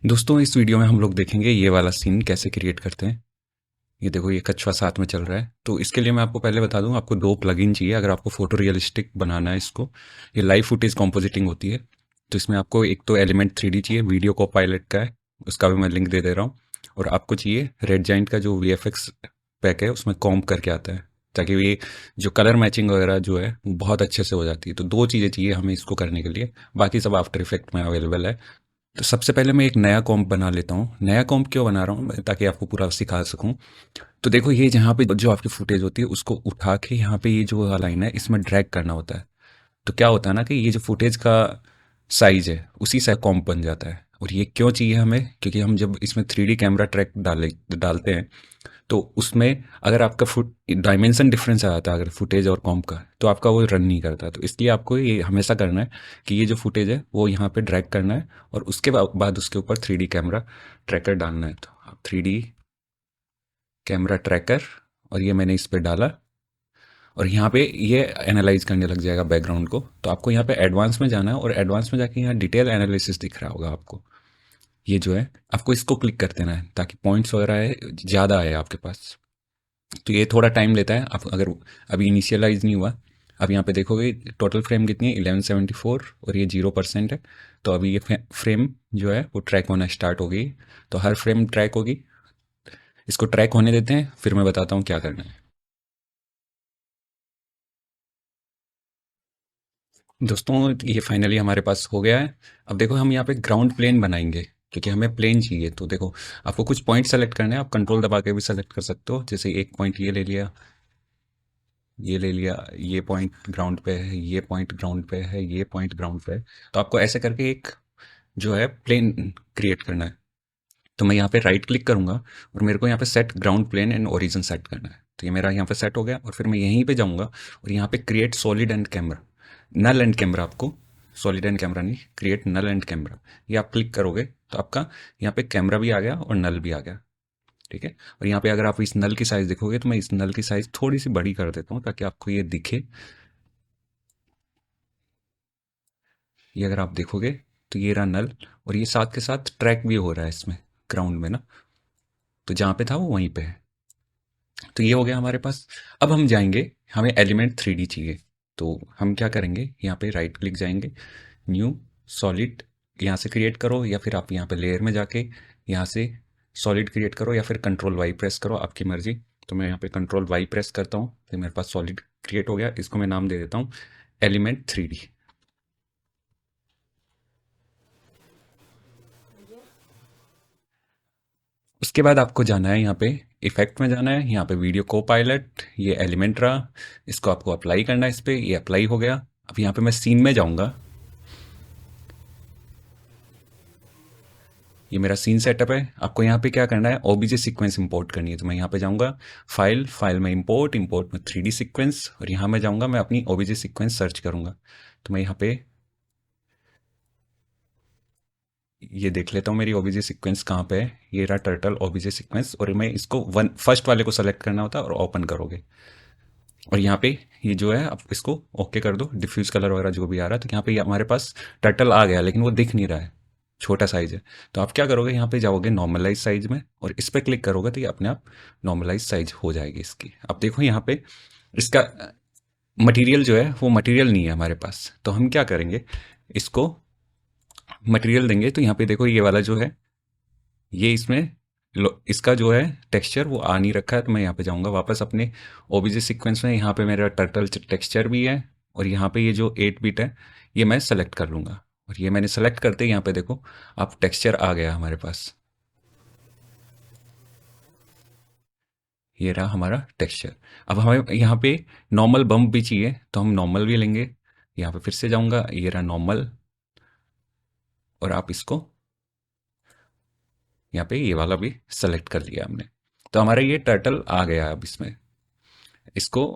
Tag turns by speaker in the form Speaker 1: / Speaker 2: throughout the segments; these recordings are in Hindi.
Speaker 1: दोस्तों इस वीडियो में हम लोग देखेंगे ये वाला सीन कैसे क्रिएट करते हैं। ये देखो ये कछुआ साथ में चल रहा है। तो इसके लिए मैं आपको पहले बता दूं, आपको दो प्लगइन चाहिए अगर आपको फोटो रियलिस्टिक बनाना है इसको। ये लाइव फुटेज कॉम्पोजिटिंग होती है। तो इसमें आपको एक तो एलिमेंट 3D चाहिए, वीडियो को पायलट का है, उसका भी मैं लिंक दे दे रहा हूँ। और आपको चाहिए रेड जाइंट का जो VFX पैक है, उसमें कॉम्प करके आता है, ताकि ये जो कलर मैचिंग वगैरह जो है वो बहुत अच्छे से हो जाती है। तो दो चीज़ें चाहिए हमें इसको करने के लिए, बाकी सब आफ्टर इफेक्ट में अवेलेबल है। तो सबसे पहले मैं एक नया कॉम्प बना लेता हूँ। नया कॉम्प क्यों बना रहा हूँ ताकि आपको पूरा सिखा सकूँ। तो देखो ये जहाँ पे जो आपकी फुटेज होती है उसको उठा के यहाँ पे ये जो लाइन है इसमें ड्रैग करना होता है। तो क्या होता है ना कि ये जो फुटेज का साइज है उसी से कॉम्प बन जाता है। और ये क्यों चाहिए हमें, क्योंकि हम जब इसमें 3D कैमरा ट्रैक डालते हैं तो उसमें अगर आपका फुट डायमेंशन डिफरेंस आ जाता है अगर फुटेज और कॉम्प का, तो आपका वो रन नहीं करता। तो इसलिए आपको ये हमेशा करना है कि ये जो फुटेज है वो यहाँ पे ड्रैग करना है और उसके बाद उसके ऊपर 3D कैमरा ट्रैकर डालना है। तो आप 3D कैमरा ट्रैकर, और ये मैंने इस पे डाला और यहाँ पे ये एनालाइज करने लग जाएगा बैकग्राउंड को। तो आपको यहाँ पे एडवांस में जाना है और एडवांस में जाके यहाँ डिटेल एनालिसिस दिख रहा होगा आपको। ये जो है आपको इसको क्लिक कर देना है ताकि पॉइंट्स वगैरह है ज़्यादा आए आपके पास। तो ये थोड़ा टाइम लेता है। आप अगर अभी इनिशियलाइज नहीं हुआ, अब यहाँ पे देखोगे टोटल फ्रेम कितनी है 1174 और ये 0% है। तो अभी ये फ्रेम जो है वो ट्रैक होना स्टार्ट हो गई। तो हर फ्रेम ट्रैक होगी, इसको ट्रैक होने देते हैं, फिर मैं बताता हूँ क्या करना है। दोस्तों ये फाइनली हमारे पास हो गया है। अब देखो हम यहाँ पे ग्राउंड प्लेन बनाएंगे क्योंकि हमें प्लेन चाहिए। तो देखो आपको कुछ पॉइंट सेलेक्ट करने हैं, आप कंट्रोल दबा के भी सेलेक्ट कर सकते हो। जैसे एक पॉइंट ये ले लिया, ये ले लिया, ये पॉइंट ग्राउंड पे है, ये पॉइंट ग्राउंड पे है, ये पॉइंट ग्राउंड पे है। तो आपको ऐसे करके एक जो है प्लेन क्रिएट करना है। तो मैं यहाँ पे राइट क्लिक करूंगा और मेरे को यहाँ पे set ground plane and origin set करना है। तो ये मेरा यहाँ पे सेट हो गया और फिर मैं यहीं पे जाऊंगा और यहाँ पे create solid and camera, null and camera, आपको सॉलिड एंड कैमरा नहीं, क्रिएट नल एंड कैमरा, ये आप क्लिक करोगे तो आपका यहाँ पे कैमरा भी आ गया और नल भी आ गया। ठीक है। और यहाँ पे अगर आप इस नल की साइज देखोगे तो मैं इस नल की साइज थोड़ी सी बड़ी कर देता हूँ ताकि आपको ये दिखे। ये अगर आप देखोगे तो ये रहा नल, और ये साथ के साथ ट्रैक भी हो रहा है इसमें ग्राउंड में ना। तो जहाँ पे था वो वहीं पे है। तो ये हो गया हमारे पास। अब हम जाएंगे, हमें एलिमेंट 3D चाहिए। तो हम क्या करेंगे, यहाँ पे राइट क्लिक जाएंगे, न्यू सॉलिड, यहाँ से क्रिएट करो, या फिर आप यहाँ पे लेयर में जाके यहाँ से सॉलिड क्रिएट करो, या फिर कंट्रोल Y प्रेस करो, आपकी मर्जी। तो मैं यहाँ पे कंट्रोल Y प्रेस करता हूँ, फिर मेरे पास सॉलिड क्रिएट हो गया। इसको मैं नाम दे देता हूँ एलिमेंट 3D। उसके बाद आपको जाना है यहाँ पे इफेक्ट में जाना है, यहाँ पे वीडियो को पायलट, ये एलिमेंट रहा, इसको आपको अप्लाई करना है इस पे। ये अप्लाई हो गया। अब यहाँ पे मैं सीन में जाऊँगा, ये मेरा सीन सेटअप है। आपको यहाँ पे क्या करना है, ओबीजे सीक्वेंस इंपोर्ट करनी है। तो मैं यहाँ पे जाऊँगा फाइल, फाइल में इंपोर्ट, इंपोर्ट में 3D सीक्वेंस, और यहाँ मैं जाऊँगा, मैं अपनी ओबीजे सीक्वेंस सर्च करूँगा। तो मैं यहाँ पे ये देख लेता हूँ मेरी ओबीजे सीक्वेंस कहाँ पे है। ये रहा टर्टल ओबीजे सीक्वेंस, और मैं इसको वन फर्स्ट वाले को सेलेक्ट करना होता है और ओपन करोगे। और यहाँ पे ये जो है आप इसको ओके कर दो, डिफ्यूज कलर वगैरह जो भी आ रहा है। तो यहाँ पे हमारे पास टर्टल आ गया, लेकिन वो दिख नहीं रहा है, छोटा साइज है। तो आप क्या करोगे, यहाँ पे जाओगे नॉर्मलाइज साइज में और इस पर क्लिक करोगे तो ये अपने आप नॉर्मलाइज साइज हो जाएगी इसकी। अब देखो यहाँ पे इसका मटेरियल जो है वो मटेरियल नहीं है हमारे पास। तो हम क्या करेंगे, इसको मटेरियल देंगे। तो यहाँ पे देखो ये वाला जो है, ये इसमें इसका जो है टेक्सचर वो आ नहीं रखा है। तो मैं यहाँ पे जाऊँगा वापस अपने ओबीजे सीक्वेंस में, यहाँ पे मेरा टर्टल टेक्सचर भी है, और यहाँ पे ये जो 8 बिट है ये मैं सेलेक्ट कर लूँगा। और ये मैंने सेलेक्ट करते ही यहाँ पे देखो आप टेक्सचर आ गया हमारे पास। ये रहा हमारा टेक्सचर। अब हमें यहाँ पे नॉर्मल बम्प भी चाहिए, तो हम नॉर्मल भी लेंगे। यहाँ पे फिर से जाऊँगा, ये रहा नॉर्मल, और आप इसको यहाँ पे ये वाला भी सेलेक्ट कर लिया हमने। तो हमारा ये टर्टल आ गया। अब इसमें इसको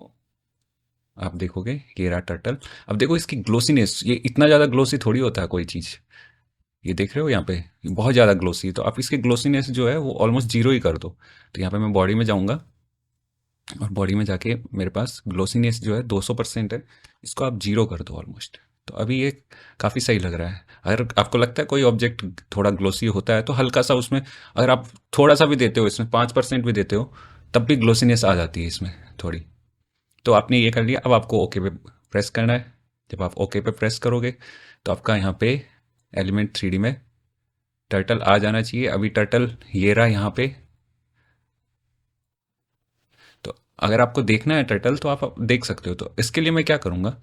Speaker 1: आप देखोगे, ये रहा टर्टल। अब देखो इसकी ग्लोसीनेस, ये इतना ज़्यादा ग्लोसी थोड़ी होता है कोई चीज़। ये देख रहे हो यहाँ पे, ये बहुत ज़्यादा ग्लोसी है। तो आप इसकी ग्लोसीनेस जो है वो ऑलमोस्ट जीरो ही कर दो। तो यहाँ पे मैं बॉडी में जाऊँगा और बॉडी में जाके मेरे पास ग्लोसीनेस जो है 200% है, इसको आप जीरो कर दो ऑलमोस्ट। तो अभी ये काफ़ी सही लग रहा है। अगर आपको लगता है कोई ऑब्जेक्ट थोड़ा ग्लोसी होता है तो हल्का सा उसमें, अगर आप थोड़ा सा भी देते हो इसमें, 5% भी देते हो, तब भी ग्लोसीनेस आ जाती है इसमें थोड़ी। तो आपने ये कर लिया, अब आपको ओके पे प्रेस करना है। जब आप ओके पे प्रेस करोगे तो आपका यहाँ पे एलिमेंट 3D में टर्टल आ जाना चाहिए। अभी टर्टल ये रहा यहाँ पे। तो अगर आपको देखना है टर्टल तो आप देख सकते हो। तो इसके लिए मैं क्या करूँगा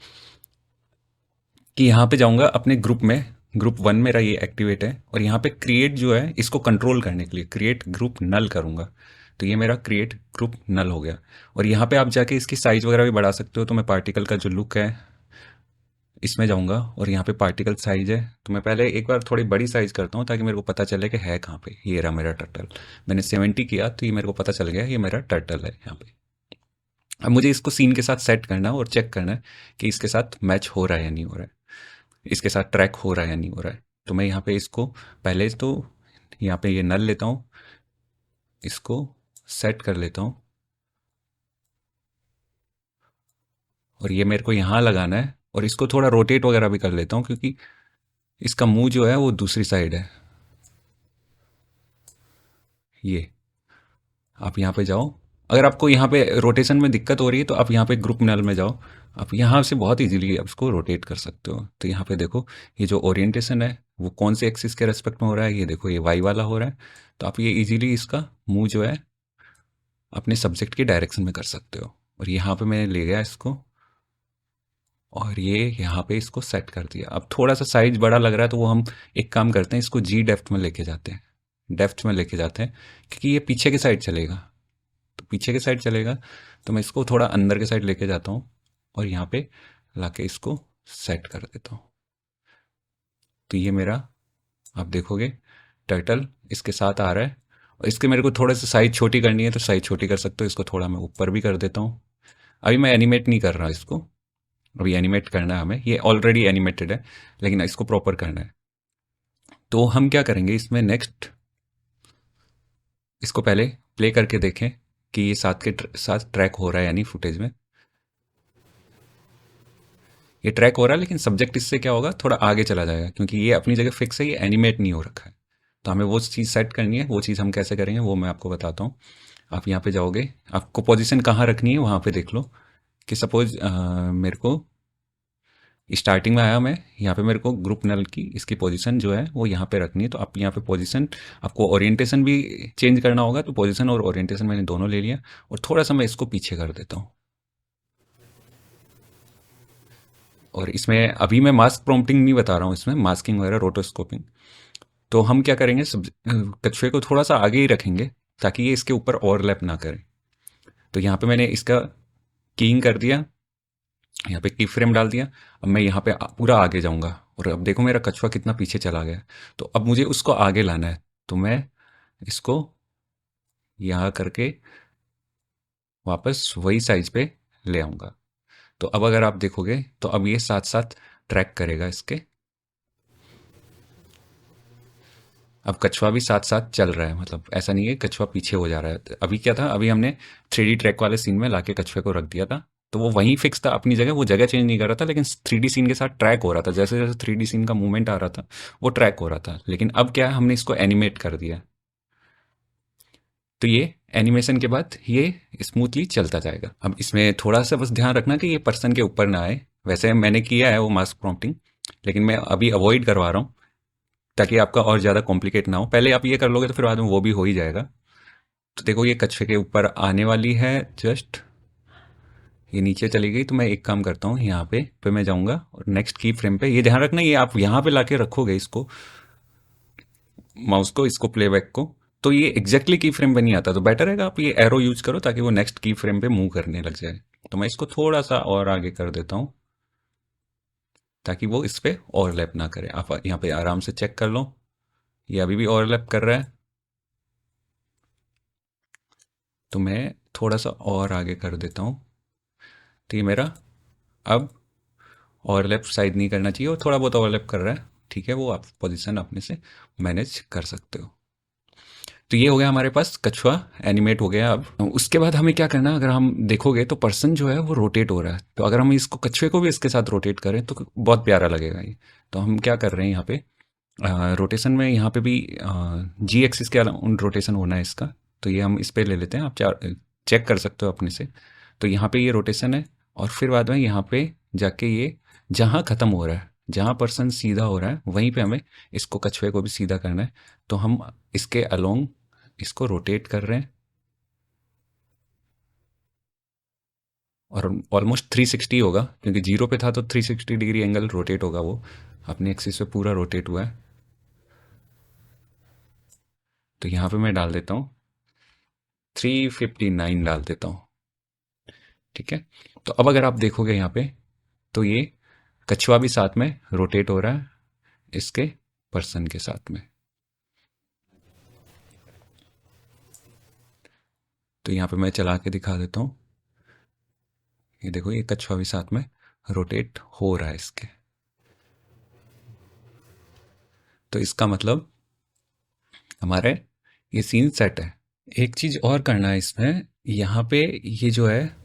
Speaker 1: कि यहाँ पे जाऊँगा अपने ग्रुप में, ग्रुप 1 मेरा ये एक्टिवेट है, और यहाँ पे क्रिएट जो है इसको कंट्रोल करने के लिए क्रिएट ग्रुप नल करूँगा। तो ये मेरा क्रिएट ग्रुप नल हो गया। और यहाँ पे आप जाके इसकी साइज़ वगैरह भी बढ़ा सकते हो। तो मैं पार्टिकल का जो लुक है इसमें जाऊँगा, और यहाँ पे पार्टिकल साइज़ है तो मैं पहले एक बार थोड़ी बड़ी साइज़ करता हूँ ताकि मेरे को पता चले कि है कहाँ पे। ये रहा मेरा टर्टल। मैंने 70 किया तो ये मेरे को पता चल गया ये मेरा टर्टल है यहाँ पे। अब मुझे इसको सीन के साथ सेट करना है और चेक करना है कि इसके साथ मैच हो रहा है या नहीं हो रहा है, इसके साथ ट्रैक हो रहा है या नहीं हो रहा है। तो मैं यहाँ पे इसको पहले तो यहाँ पे ये नल लेता हूँ, इसको सेट कर लेता हूँ, और ये मेरे को यहाँ लगाना है, और इसको थोड़ा रोटेट वगैरह भी कर लेता हूँ क्योंकि इसका मुंह जो है वो दूसरी साइड है। ये आप यहाँ पे जाओ, अगर आपको यहाँ पे रोटेशन में दिक्कत हो रही है तो आप यहाँ पे ग्रुप नल में जाओ। आप यहाँ से बहुत इजीली आप इसको रोटेट कर सकते हो। तो यहाँ पे देखो ये जो ओरिएंटेशन है वो कौन से एक्सिस के रेस्पेक्ट में हो रहा है, ये देखो ये वाई वाला हो रहा है। तो आप ये इजीली इसका मुंह जो है अपने सब्जेक्ट के डायरेक्शन में कर सकते हो। और यहाँ पे मैंने ले गया इसको, और ये यहाँ पे इसको सेट कर दिया। अब थोड़ा सा साइज बड़ा लग रहा है तो वो हम एक काम करते हैं, इसको जी डेप्थ में लेके जाते हैं, डेप्थ में लेके जाते हैं, क्योंकि ये पीछे की साइड चलेगा। तो पीछे की साइड चलेगा तो मैं इसको थोड़ा अंदर के साइड लेके जाता हूँ, और यहाँ पे लाके इसको सेट कर देता हूँ। तो ये मेरा, आप देखोगे टर्टल इसके साथ आ रहा है। और इसके मेरे को थोड़ा सा साइज छोटी करनी है तो साइज छोटी कर सकते हो। इसको थोड़ा मैं ऊपर भी कर देता हूँ। अभी मैं एनिमेट नहीं कर रहा इसको, अभी एनिमेट करना है हमें, ये ऑलरेडी एनिमेटेड है लेकिन इसको प्रॉपर करना है। तो हम क्या करेंगे इसमें नेक्स्ट, इसको पहले प्ले करके देखें कि ये साथ के साथ ट्रैक हो रहा है यानी फुटेज में ये ट्रैक हो रहा है, लेकिन सब्जेक्ट इससे क्या होगा थोड़ा आगे चला जाएगा क्योंकि ये अपनी जगह फिक्स है, ये एनिमेट नहीं हो रखा है। तो हमें वो चीज़ सेट करनी है। वो चीज़ हम कैसे करेंगे वो मैं आपको बताता हूँ। आप यहाँ पे जाओगे, आपको पोजीशन कहाँ रखनी है वहाँ पे देख लो कि सपोज मेरे को स्टार्टिंग में आया, मैं यहाँ पे मेरे को ग्रुप नल की इसकी पोजीशन जो है वो यहाँ पे रखनी है। तो आप यहाँ पे पोजीशन, आपको ओरिएंटेशन भी चेंज करना होगा। तो पोजीशन और ओरिएंटेशन मैंने दोनों ले लिया, और थोड़ा सा मैं इसको पीछे कर देता हूँ। और इसमें अभी मैं मास्क प्रॉम्प्टिंग नहीं बता रहा हूँ, इसमें मास्किंग वगैरह रोटोस्कोपिंग। तो हम क्या करेंगे, कछुए को थोड़ा सा आगे ही रखेंगे ताकि ये इसके ऊपर ओवरलैप ना करे। तो यहाँ पे मैंने इसका कीइंग कर दिया, यहाँ पे की फ्रेम डाल दिया। अब मैं यहाँ पे पूरा आगे जाऊँगा, और अब देखो मेरा कछुआ कितना पीछे चला गया। तो अब मुझे उसको आगे लाना है, तो मैं इसको यहाँ करके वापस वही साइज पे ले आऊँगा। तो अब अगर आप देखोगे तो अब ये साथ साथ ट्रैक करेगा इसके। अब कछुआ भी साथ साथ चल रहा है, मतलब ऐसा नहीं है कछुआ पीछे हो जा रहा है। अभी क्या था, अभी हमने 3D ट्रैक वाले सीन में लाके कछुए को रख दिया था, तो वो वहीं फिक्स था अपनी जगह, वो जगह चेंज नहीं कर रहा था, लेकिन 3D सीन के साथ ट्रैक हो रहा था। जैसे जैसे 3D सीन का मूवमेंट आ रहा था वो ट्रैक हो रहा था। लेकिन अब क्या है, हमने इसको एनिमेट कर दिया। तो ये एनिमेशन के बाद ये स्मूथली चलता जाएगा। अब इसमें थोड़ा सा बस ध्यान रखना कि ये पर्सन के ऊपर ना आए। वैसे मैंने किया है वो मास्क प्रॉम्प्टिंग, लेकिन मैं अभी अवॉइड करवा रहा हूँ ताकि आपका और ज़्यादा कॉम्प्लिकेट ना हो। पहले आप ये कर लोगे तो फिर बाद में वो भी हो ही जाएगा। तो देखो ये कछुए के ऊपर आने वाली है, जस्ट ये नीचे चली गई। तो मैं एक काम करता हूँ, यहाँ पे मैं जाऊँगा और नेक्स्ट की फ्रेम पे, ये ध्यान रखना ये आप यहाँ पे लाके रखोगे इसको, माउस को, इसको प्लेबैक को, तो ये एग्जैक्टली की फ्रेम पे नहीं आता। तो बेटर है आप ये एरो यूज करो ताकि वो नेक्स्ट की फ्रेम पे मूव करने लग जाए। तो मैं इसको थोड़ा सा और आगे कर देता हूँ ताकि वो इस पे ओवरलैप ना करे। आप यहाँ पे आराम से चेक कर लो, ये अभी भी ओवरलैप कर रहा है। तो मैं थोड़ा सा और आगे कर देता हूँ। तो ये मेरा अब ओवरलैप साइड नहीं करना चाहिए, और थोड़ा बहुत ओवरलैप कर रहा है, ठीक है, वो आप पोजीशन अपने से मैनेज कर सकते हो। तो ये हो गया हमारे पास कछुआ एनिमेट हो गया। अब उसके बाद हमें क्या करना है, अगर हम देखोगे तो पर्सन जो है वो रोटेट हो रहा है, तो अगर हम इसको कछुए को भी इसके साथ रोटेट करें तो बहुत प्यारा लगेगा ये। तो हम क्या कर रहे हैं यहाँ पे, रोटेशन में यहाँ पे भी जी एक्सिस के रोटेशन होना है इसका। तो ये हम इस पे ले लेते हैं, आप चेक कर सकते हो अपने से। तो यहाँ पे ये रोटेशन है, और फिर बाद में यहाँ पे जाके ये जहाँ ख़त्म हो रहा है, जहाँ पर्सन सीधा हो रहा है वहीं पे हमें इसको कछुए को भी सीधा करना है। तो हम इसके अलोंग इसको रोटेट कर रहे हैं, और ऑलमोस्ट 360 होगा, क्योंकि जीरो पे था तो 360 डिग्री एंगल रोटेट होगा वो। अपने एक्सिस पे पूरा रोटेट हुआ है। तो यहाँ पे मैं डाल देता हूँ 359 डाल देता हूँ। ठीक है। तो अब अगर आप देखोगे यहाँ पे, तो ये कछुआ भी साथ में रोटेट हो रहा है इसके पर्सन के साथ में। तो यहाँ पे मैं चला के दिखा देता हूँ। ये देखो, ये कछुआ भी साथ में रोटेट हो रहा है इसके। तो इसका मतलब हमारे ये सीन सेट है। एक चीज और करना है इसमें, यहाँ पे ये जो है,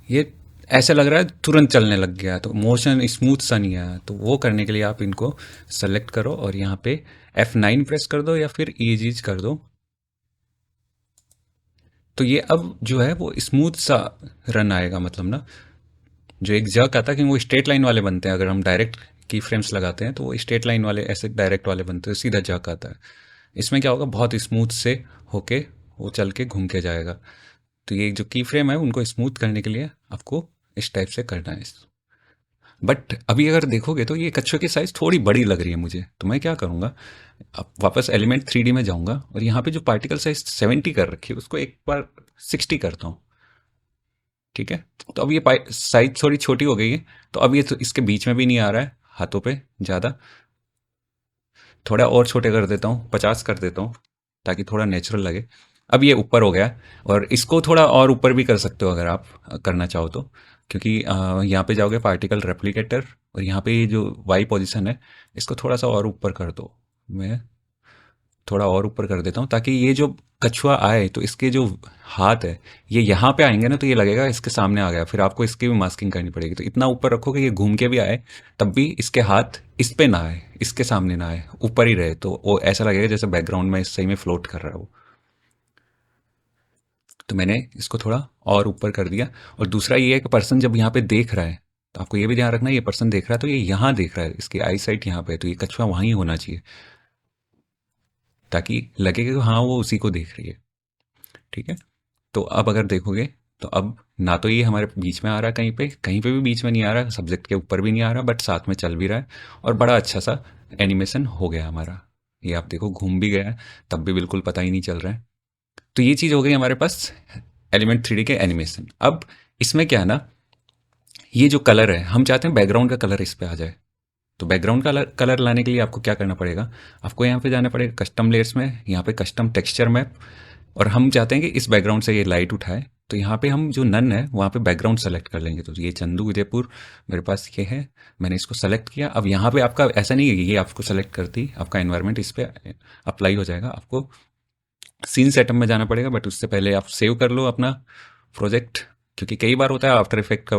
Speaker 1: ये ऐसा लग रहा है तुरंत चलने लग गया, तो मोशन स्मूथ सा नहीं आया। तो वो करने के लिए आप इनको सेलेक्ट करो और यहाँ पे F9 प्रेस कर दो या फिर ईजीज कर दो। तो ये अब जो है वो स्मूथ सा रन आएगा, मतलब ना, जो एक जर्क आता है, कि वो स्ट्रेट लाइन वाले बनते हैं। अगर हम डायरेक्ट की फ्रेम्स लगाते हैं तो वो स्ट्रेट लाइन वाले ऐसे डायरेक्ट वाले बनते हैं, सीधा जर्क आता है। इसमें क्या होगा, बहुत स्मूथ से होके वो चल के घूम के जाएगा। तो ये जो की फ्रेम है उनको स्मूथ करने के लिए आपको इस टाइप से करना है। बट अभी अगर देखोगे तो ये कछुए की साइज थोड़ी बड़ी लग रही है मुझे। तो मैं क्या करूँगा, अब वापस एलिमेंट 3D में जाऊँगा, और यहाँ पे जो पार्टिकल साइज 70 कर रखी है उसको एक बार 60 करता हूँ। ठीक है। तो अब ये साइज थोड़ी छोटी हो गई है। तो अब ये तो इसके बीच में भी नहीं आ रहा है हाथों पे ज़्यादा। थोड़ा और छोटे कर देता हूँ, 50 कर देता हूँ, ताकि थोड़ा नेचुरल लगे। अब ये ऊपर हो गया, और इसको थोड़ा और ऊपर भी कर सकते हो अगर आप करना चाहो तो, क्योंकि यहाँ पे जाओगे पार्टिकल रेप्लिकेटर, और यहाँ पे ये जो वाई पोजीशन है इसको थोड़ा सा और ऊपर कर दो। मैं थोड़ा और ऊपर कर देता हूँ, ताकि ये जो कछुआ आए तो इसके जो हाथ है ये यहाँ पे आएंगे ना, तो ये लगेगा इसके सामने आ गया, फिर आपको इसकी भी मास्किंग करनी पड़ेगी। तो इतना ऊपर रखो कि ये घूम के भी आए, तब भी इसके हाथ इस पे ना आए, इसके सामने ना आए, ऊपर ही रहे, तो वो ऐसा लगेगा जैसे बैकग्राउंड में सही में फ्लोट कर रहा है वो। तो मैंने इसको थोड़ा और ऊपर कर दिया। और दूसरा ये है कि पर्सन जब यहाँ पे देख रहा है, तो आपको ये भी ध्यान रखना है, ये पर्सन देख रहा है तो ये यहाँ देख रहा है, इसकी आई साइट यहाँ पे है, तो ये कछुआ वहीं होना चाहिए, ताकि लगे कि हाँ वो उसी को देख रही है। ठीक है। तो अब अगर देखोगे, तो अब ना तो ये हमारे बीच में आ रहा है, कहीं पे भी बीच में नहीं आ रहा, सब्जेक्ट के ऊपर भी नहीं आ रहा, बट साथ में चल भी रहा है, और बड़ा अच्छा सा एनिमेशन हो गया हमारा। ये आप देखो घूम भी गया है, तब भी बिल्कुल पता ही नहीं चल रहा है। तो ये चीज़ हो गई हमारे पास एलिमेंट 3D के एनिमेशन। अब इसमें क्या है ना, ये जो कलर है, हम चाहते हैं बैकग्राउंड का कलर इस पे आ जाए। तो बैकग्राउंड का कलर लाने के लिए आपको क्या करना पड़ेगा, आपको यहाँ पे जाना पड़ेगा कस्टम लेयर्स में, यहाँ पे कस्टम टेक्सचर मैप, और हम चाहते हैं कि इस बैकग्राउंड से ये लाइट उठाए। तो यहाँ पे हम जो नन है वहाँ पे बैकग्राउंड सेलेक्ट कर लेंगे। तो ये चंदू उदयपुर मेरे पास ये है, मैंने इसको सेलेक्ट किया। अब यहाँ पे आपका ऐसा नहीं है कि ये आपको सेलेक्ट करती आपका एनवायरनमेंट इस पे अप्लाई हो जाएगा, आपको सीन सेटअप में जाना पड़ेगा। बट उससे पहले आप सेव कर लो अपना प्रोजेक्ट, क्योंकि कई बार होता है आफ्टर इफेक्ट का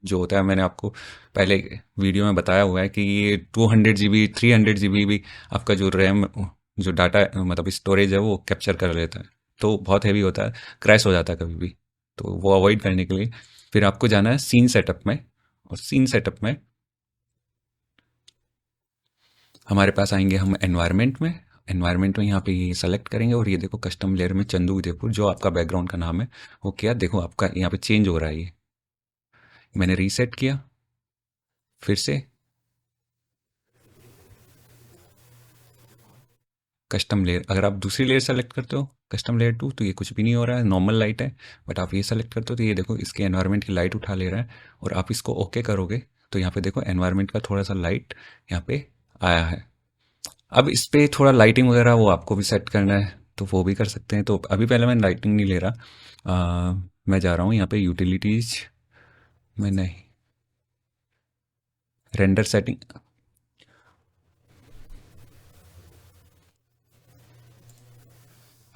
Speaker 1: जो होता है, मैंने आपको पहले वीडियो में बताया हुआ है कि ये 200 GB 300 GB भी आपका जो रैम, जो डाटा मतलब स्टोरेज है वो कैप्चर कर लेता है। तो बहुत हैवी होता है, क्रैश हो जाता है कभी भी। तो वो अवॉइड करने के लिए फिर आपको जाना है सीन सेटअप में, और सीन सेटअप में हमारे पास आएंगे हम एनवायरनमेंट में। एनवायरनमेंट में यहाँ पे ये सेलेक्ट करेंगे, और ये देखो कस्टम लेयर में चंदू उदयपुर जो आपका बैकग्राउंड का नाम है वो क्या, देखो आपका यहाँ पे चेंज हो रहा है। ये मैंने रीसेट किया फिर से, कस्टम लेयर, अगर आप दूसरी लेयर सेलेक्ट करते हो कस्टम लेयर 2, तो ये कुछ भी नहीं हो रहा है, नॉर्मल लाइट है। बट आप ये सेलेक्ट करते हो तो ये देखो इसके एनवायरनमेंट की लाइट उठा ले रहा है, और आप इसको ओके करोगे तो यहाँ पे देखो एनवायरनमेंट का थोड़ा सा लाइट यहाँ पे आया है। अब इस पे थोड़ा लाइटिंग वगैरह वो आपको भी सेट करना है, तो वो भी कर सकते हैं। तो अभी पहले मैं लाइटिंग नहीं ले रहा, मैं जा रहा हूँ यहाँ पे यूटिलिटीज में, नहीं, रेंडर सेटिंग।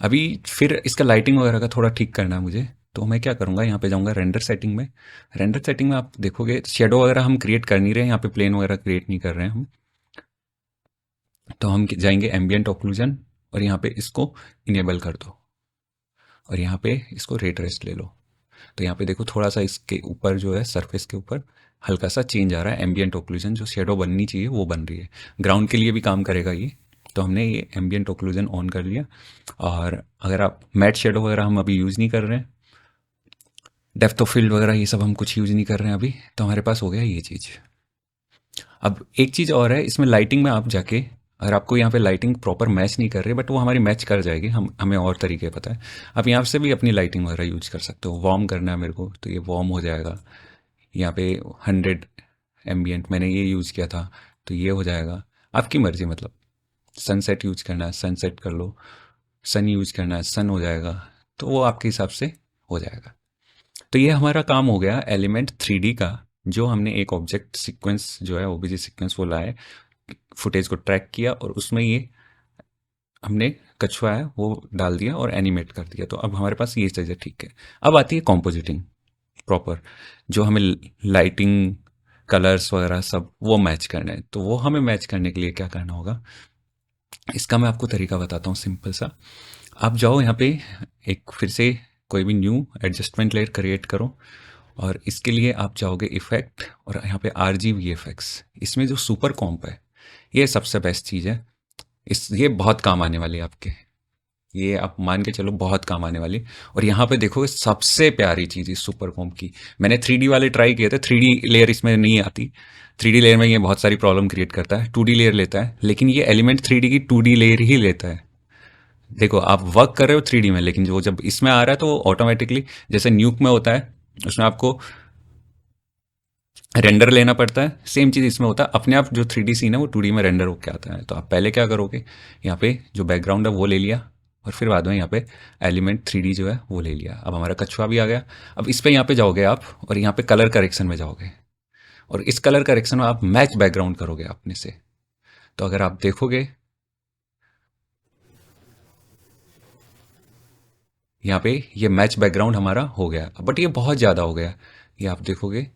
Speaker 1: अभी फिर इसका लाइटिंग वगैरह का थोड़ा ठीक करना है मुझे, तो मैं क्या करूँगा, यहाँ पे जाऊँगा रेंडर सेटिंग में। रेंडर सेटिंग में आप देखोगे शेडो वगैरह हम क्रिएट कर नहीं रहे हैं, यहाँ पे प्लेन वगैरह क्रिएट नहीं कर रहे हैं हम। तो हम जाएंगे एम्बियंट ऑक्लूजन और यहाँ पे इसको इनेबल कर दो और यहाँ पे इसको रेट रेस्ट ले लो। तो यहाँ पे देखो थोड़ा सा इसके ऊपर जो है सरफेस के ऊपर हल्का सा चेंज आ रहा है, एम्बियंट ऑक्लूजन जो शेडो बननी चाहिए वो बन रही है। ग्राउंड के लिए भी काम करेगा ये। तो हमने ये एम्बियंट ऑक्लूजन ऑन कर लिया। और अगर आप मैट शेडो वगैरह हम अभी यूज़ नहीं कर रहे हैं, डेप्थ ऑफ फील्ड वगैरह ये सब हम कुछ यूज़ नहीं कर रहे हैं अभी, तो हमारे पास हो गया ये चीज़। अब एक चीज़ और है इसमें, लाइटिंग में आप जाके, अगर आपको यहाँ पे लाइटिंग प्रॉपर मैच नहीं कर रही बट वो हमारी मैच कर जाएगी, हमें और तरीके पता है। आप यहाँ से भी अपनी लाइटिंग वगैरह यूज कर सकते हो। वार्म करना है मेरे को तो ये वार्म हो जाएगा। यहाँ पे 100 एम्बियंट मैंने ये यूज़ किया था तो ये हो जाएगा। आपकी मर्ज़ी, मतलब सनसेट यूज करना है सनसेट कर लो, सन यूज करना है सन हो जाएगा, तो वो आपके हिसाब से हो जाएगा। तो ये हमारा काम हो गया एलिमेंट 3D का, जो हमने एक ऑब्जेक्ट सीक्वेंस जो है ओबीजे सीक्वेंस वो लाए, फुटेज को ट्रैक किया और उसमें ये हमने कछुआ है वो डाल दिया और एनिमेट कर दिया। तो अब हमारे पास ये चीज़ें ठीक है। अब आती है कॉम्पोजिटिंग प्रॉपर, जो हमें लाइटिंग कलर्स वगैरह सब वो मैच करना है। तो वो हमें मैच करने के लिए क्या करना होगा, इसका मैं आपको तरीका बताता हूँ सिंपल सा। आप जाओ यहाँ पे एक फिर से कोई भी न्यू एडजस्टमेंट लेयर क्रिएट करो और इसके लिए आप जाओगे इफेक्ट और यहाँ पे RGVFX। इसमें जो सुपर कॉम्प है ये सबसे बेस्ट चीज़ है। ये बहुत काम आने वाली है आपके, ये आप मान के चलो बहुत काम आने वाली। और यहाँ पे देखो सबसे प्यारी चीज़ इस सुपर कॉम्प की, मैंने 3D वाले ट्राई किए थे, 3D लेयर इसमें नहीं आती। 3D लेयर में ये बहुत सारी प्रॉब्लम क्रिएट करता है, 2D लेयर लेता है, लेकिन ये एलिमेंट 3D की 2D लेयर ही लेता है। देखो आप वर्क कर रहे हो 3D में, लेकिन जो जब इसमें आ रहा है तो ऑटोमेटिकली, जैसे न्यूक में होता है उसमें आपको रेंडर लेना पड़ता है, सेम चीज़ इसमें होता है, अपने आप जो 3D सीन है वो 2D में रेंडर होके आता है। तो आप पहले क्या करोगे, यहाँ पे जो बैकग्राउंड है वो ले लिया और फिर बाद में यहाँ पे एलिमेंट 3D जो है वो ले लिया। अब हमारा कछुआ भी आ गया। अब इस पे यहाँ पे जाओगे आप और यहाँ पे कलर करेक्शन में जाओगे और इस कलर करेक्शन में आप मैच बैकग्राउंड करोगे अपने से। तो अगर आप देखोगे यहाँ पे ये मैच बैकग्राउंड हमारा हो गया, बट ये बहुत ज़्यादा हो गया। ये आप देखोगे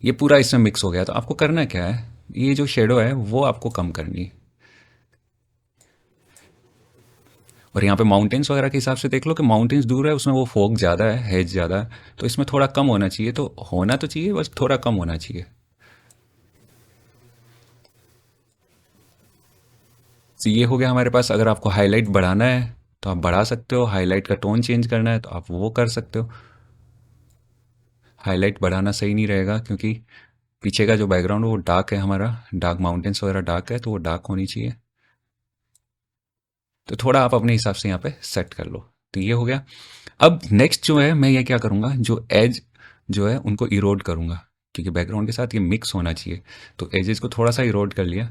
Speaker 1: ये पूरा इसमें मिक्स हो गया। तो आपको करना क्या है, ये जो शेडो है वो आपको कम करनी है। और यहाँ पे माउंटेन्स वगैरह के हिसाब से देख लो कि माउंटेन्स दूर है, उसमें वो फोग ज़्यादा है, हेज ज़्यादा है, तो इसमें थोड़ा कम होना चाहिए। तो होना तो चाहिए, बस थोड़ा कम होना चाहिए। तो ये हो गया हमारे पास। अगर आपको हाईलाइट बढ़ाना है तो आप बढ़ा सकते हो, हाईलाइट का टोन चेंज करना है तो आप वो कर सकते हो। हाईलाइट बढ़ाना सही नहीं रहेगा क्योंकि पीछे का जो बैकग्राउंड है वो डार्क है, हमारा डार्क माउंटेन्स वगैरह डार्क है तो वो डार्क होनी चाहिए। तो थोड़ा आप अपने हिसाब से यहाँ पे सेट कर लो। तो ये हो गया। अब नेक्स्ट जो है मैं ये क्या करूँगा, जो एज जो है उनको इरोड करूँगा, क्योंकि बैकग्राउंड के साथ ये मिक्स होना चाहिए। तो एजेस को थोड़ा सा इरोड कर लिया।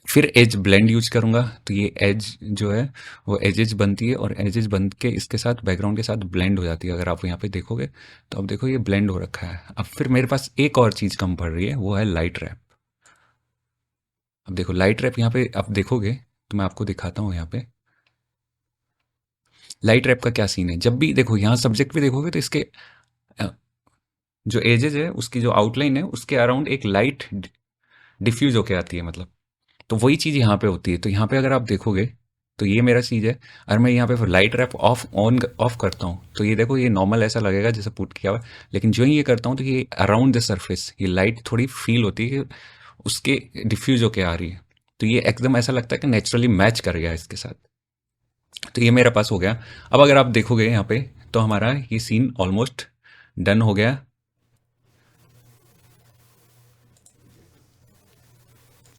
Speaker 1: फिर एज ब्लेंड यूज करूँगा, तो ये एज जो है वो एजेस बनती है और एजेस बन के इसके साथ बैकग्राउंड के साथ ब्लेंड हो जाती है। अगर आप यहाँ पे देखोगे तो अब देखो ये ब्लेंड हो रखा है। अब फिर मेरे पास एक और चीज़ कम पड़ रही है, वो है लाइट रैप। अब देखो लाइट रैप यहाँ पे आप देखोगे तो मैं आपको दिखाता हूँ। यहाँ पे लाइट रैप का क्या सीन है, जब भी देखो यहाँ सब्जेक्ट भी देखोगे तो इसके अ, जो एजेस है उसकी जो आउटलाइन है उसके अराउंड एक लाइट डिफ्यूज होके आती है, मतलब। तो वही चीज़ यहाँ पे होती है। तो यहाँ पे अगर आप देखोगे तो ये मेरा चीज़ है। अगर मैं यहाँ पे फिर लाइट रैप ऑफ करता हूँ तो ये देखो ये नॉर्मल ऐसा लगेगा जैसे पुट किया हुआ है। लेकिन जो ही ये करता हूँ तो ये अराउंड द सरफेस ये लाइट थोड़ी फील होती है कि उसके डिफ्यूज होके आ रही है। तो ये एकदम ऐसा लगता है कि नेचुरली मैच कर गया इसके साथ। तो ये मेरे पास हो गया। अब अगर आप देखोगे यहाँ पे तो हमारा ये सीन ऑलमोस्ट डन हो गया।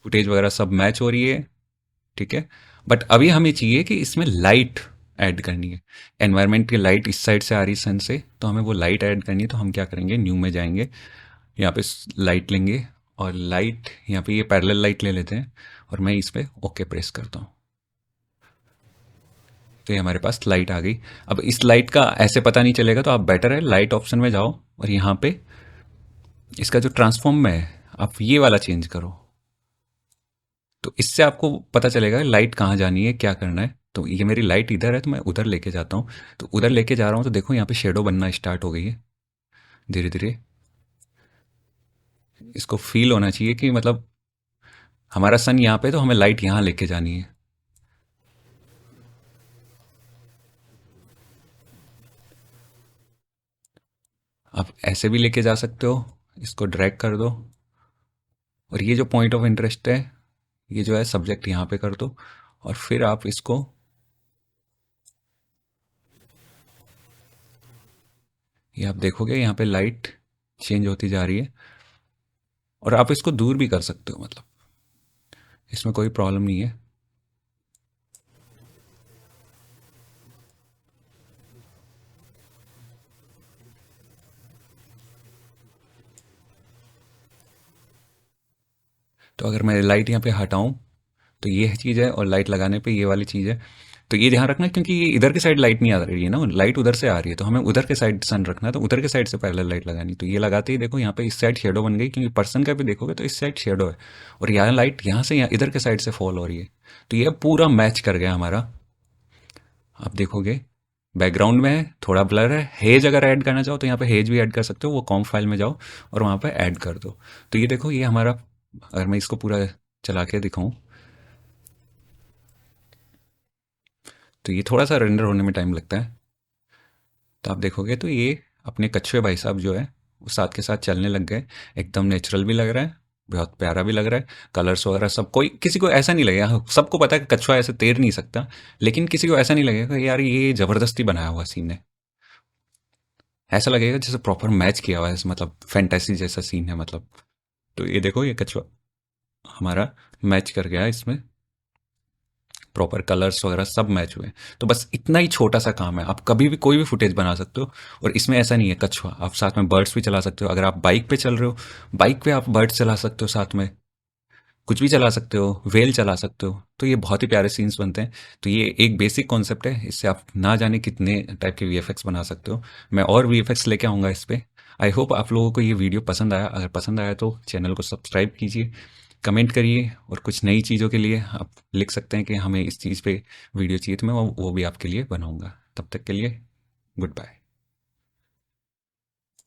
Speaker 1: फुटेज वगैरह सब मैच हो रही है, ठीक है। बट अभी हमें चाहिए कि इसमें लाइट ऐड करनी है। एनवायरनमेंट की लाइट इस साइड से आ रही सन से, तो हमें वो लाइट ऐड करनी है। तो हम क्या करेंगे, न्यू में जाएंगे, यहाँ पे लाइट लेंगे और लाइट यहाँ पे ये पैरेलल लाइट ले लेते हैं और मैं इस पे ओके प्रेस करता हूँ। तो ये हमारे पास लाइट आ गई। अब इस लाइट का ऐसे पता नहीं चलेगा तो आप बेटर है लाइट ऑप्शन में जाओ और यहाँ पे इसका जो ट्रांसफॉर्म में है आप ये वाला चेंज करो। तो इससे आपको पता चलेगा लाइट कहाँ जानी है, क्या करना है। तो ये मेरी लाइट इधर है तो मैं उधर लेके जाता हूँ। तो उधर लेके जा रहा हूँ तो देखो यहाँ पे शेडो बनना स्टार्ट हो गई है धीरे धीरे। इसको फील होना चाहिए कि मतलब हमारा सन यहाँ पे तो हमें लाइट यहाँ लेके जानी है। आप ऐसे भी लेके जा सकते हो, इसको ड्रैग कर दो और ये जो पॉइंट ऑफ इंटरेस्ट है ये जो है सब्जेक्ट यहाँ पे कर दो और फिर आप इसको, ये आप देखोगे यहाँ पे लाइट चेंज होती जा रही है और आप इसको दूर भी कर सकते हो, मतलब इसमें कोई प्रॉब्लम नहीं है। तो अगर मैं लाइट यहाँ पे हटाऊं तो ये चीज़ है और लाइट लगाने पे ये वाली चीज़ है। तो ये ध्यान रखना क्योंकि ये इधर की साइड लाइट नहीं आ रही है ना, लाइट उधर से आ रही है तो हमें उधर के साइड सन रखना है, तो उधर के साइड से पहले लाइट लगानी। तो ये लगाते ही देखो यहाँ पे इस साइड शेडो बन गई क्योंकि पर्सन का भी देखोगे तो इस साइड शेडो है और यहाँ लाइट यहाँ से यहाँ इधर के साइड से फॉल हो रही है। तो ये पूरा मैच कर गया हमारा। आप देखोगे बैकग्राउंड में है, थोड़ा ब्लर है। हेज अगर ऐड करना चाहो तो यहाँ पे हेज भी ऐड कर सकते हो, वो कॉम फाइल में जाओ और वहाँ पे ऐड कर दो। तो ये देखो ये हमारा, अगर मैं इसको पूरा चला के दिखाऊं तो ये थोड़ा सा रेंडर होने में टाइम लगता है। तो आप देखोगे तो ये अपने कछुए भाई साहब जो है वो साथ के साथ चलने लग गए। एकदम नेचुरल भी लग रहा है, बहुत प्यारा भी लग रहा है। कलर्स वगैरह सब, कोई किसी को ऐसा नहीं लगेगा, सबको पता है कि कछुआ ऐसे तैर नहीं सकता, लेकिन किसी को ऐसा नहीं लगेगा कि यार ये ज़बरदस्ती बनाया हुआ सीन है। ऐसा लगेगा जैसे प्रॉपर मैच किया हुआ है, मतलब फैंटेसी जैसा सीन है मतलब। तो ये देखो ये कछुआ हमारा मैच कर गया इसमें, प्रॉपर कलर्स वगैरह सब मैच हुए। तो बस इतना ही छोटा सा काम है, आप कभी भी कोई भी फुटेज बना सकते हो। और इसमें ऐसा नहीं है कछुआ, आप साथ में बर्ड्स भी चला सकते हो। अगर आप बाइक पे चल रहे हो, बाइक पे आप बर्ड्स चला सकते हो, साथ में कुछ भी चला सकते हो, व्हेल चला सकते हो। तो ये बहुत ही प्यारे सीन्स बनते हैं। तो ये एक बेसिक कॉन्सेप्ट है, इससे आप ना जाने कितने टाइप के वीएफएक्स बना सकते हो। मैं और वीएफएक्स लेके आऊँगा इस पे। आई होप आप लोगों को ये वीडियो पसंद आया। अगर पसंद आया तो चैनल को सब्सक्राइब कीजिए, कमेंट करिए और कुछ नई चीज़ों के लिए आप लिख सकते हैं कि हमें इस चीज़ पे वीडियो चाहिए, तो मैं वो भी आपके लिए बनाऊँगा। तब तक के लिए गुड बाय।